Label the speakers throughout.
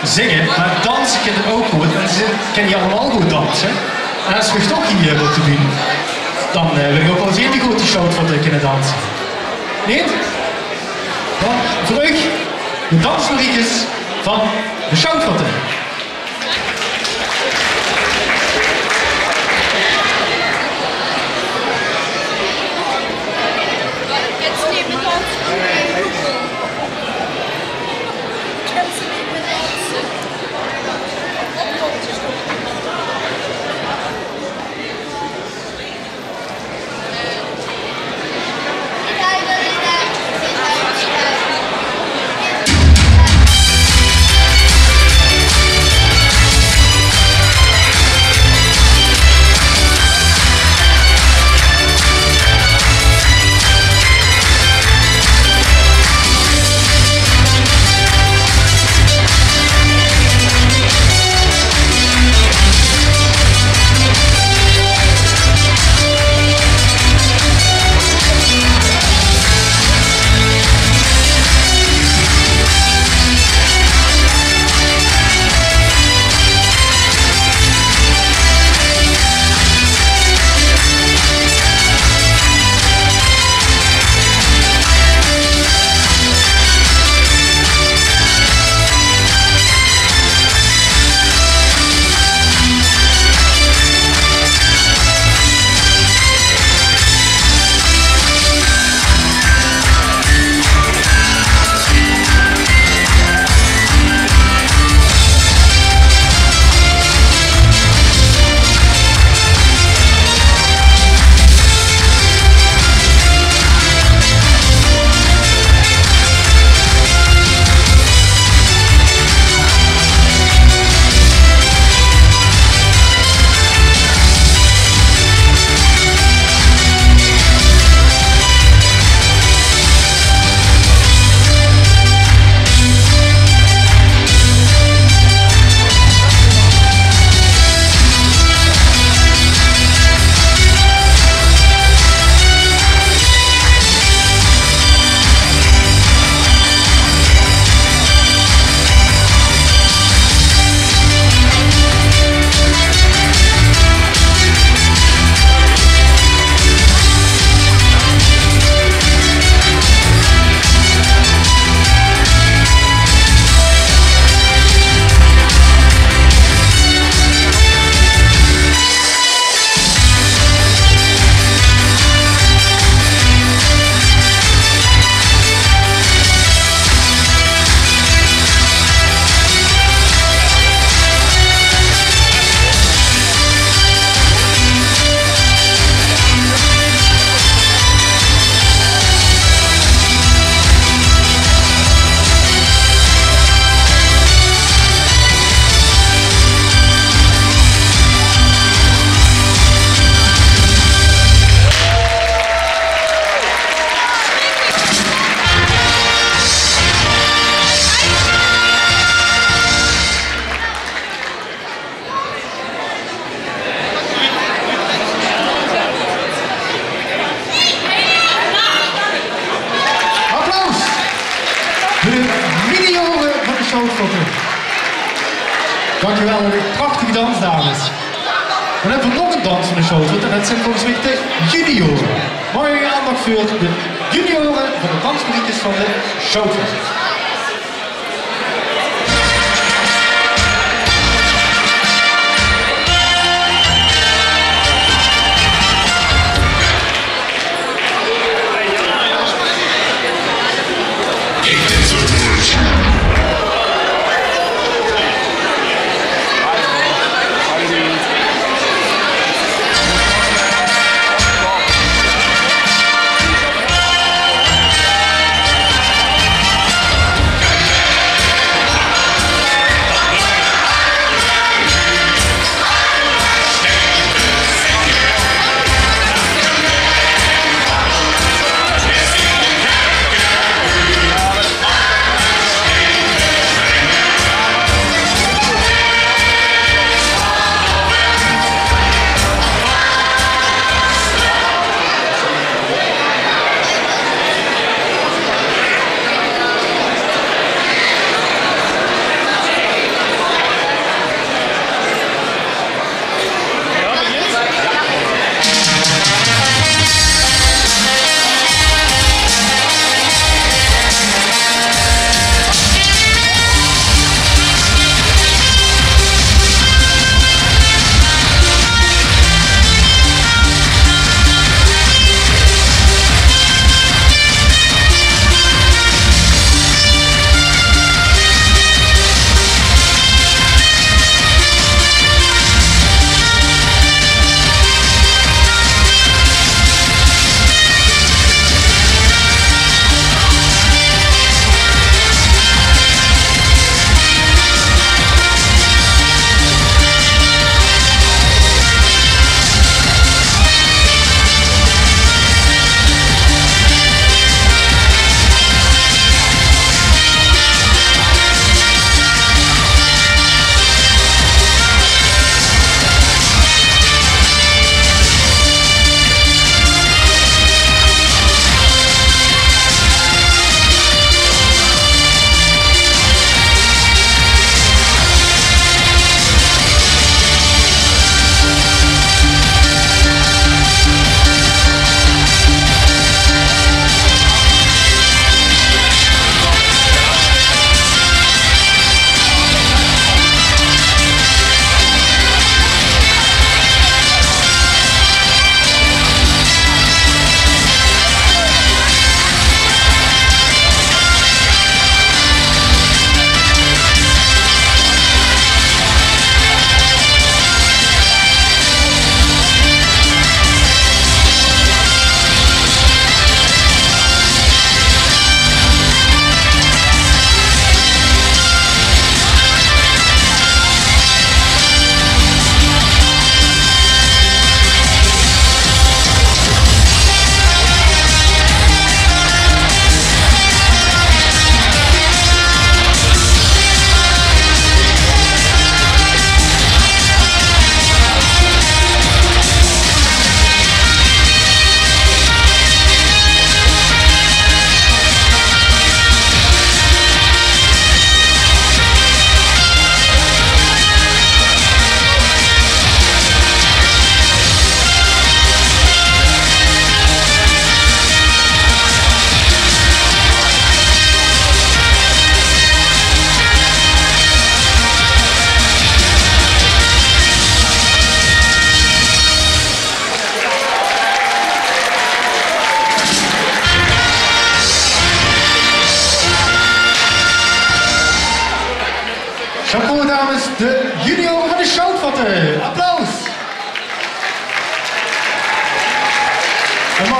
Speaker 1: zingen, maar dansen kennen ook goed. En ze kennen je allemaal goed dansen. En als we toch hier op te doen, dan wil ik ook wel eens even goed die Sjoutvotte kunnen dansen. Niet? Dan voor u de Dansmariekes van de Sjoutvotte. Dankjewel voor de prachtige dans, dames. Dan hebben we nog een dans van de Sjoutvotte en dat zijn volgens mij de junioren. Mooie aandacht voor de junioren van de Dansmariekes van de Sjoutvotte.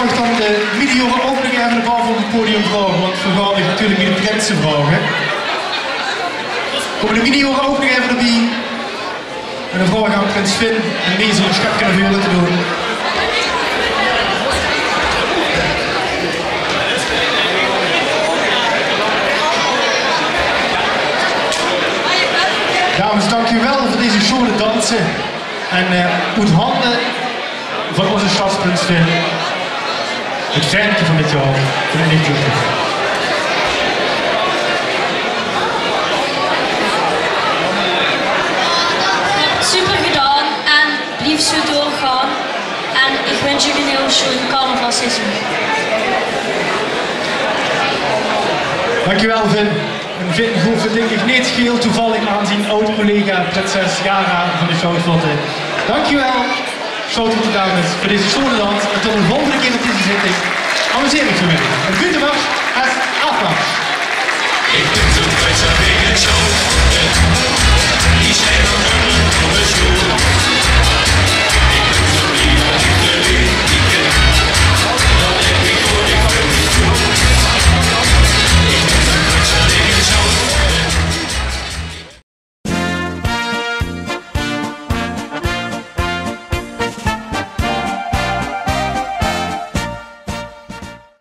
Speaker 1: vraag ik dan de mediore opening even de bal van het podium vragen, want we gaan natuurlijk niet de prinsen vragen. Kom de mediore opening even erbij. En dan vraag ik aan prins Finn en deze een schepje naar voren te doen. Dames, dank u wel voor deze show te dansen. En uit handen van onze stadsprins Finn. Het ventje van dit jaar. Voor de niet
Speaker 2: Super gedaan en blijf zo doorgaan. En ik wens jullie een heel schoon carnavalseizoen.
Speaker 1: Dankjewel Vin. En Vin hoeft het denk ik niet heel toevallig aanzien oud-collega prinses Jara van de Sjoutvotte. Dankjewel Sjoutvotte dames voor deze schone dans. En tot de volgende keer op deze zitting. Amuseer ik vanmiddag. Een goede dag en afwas.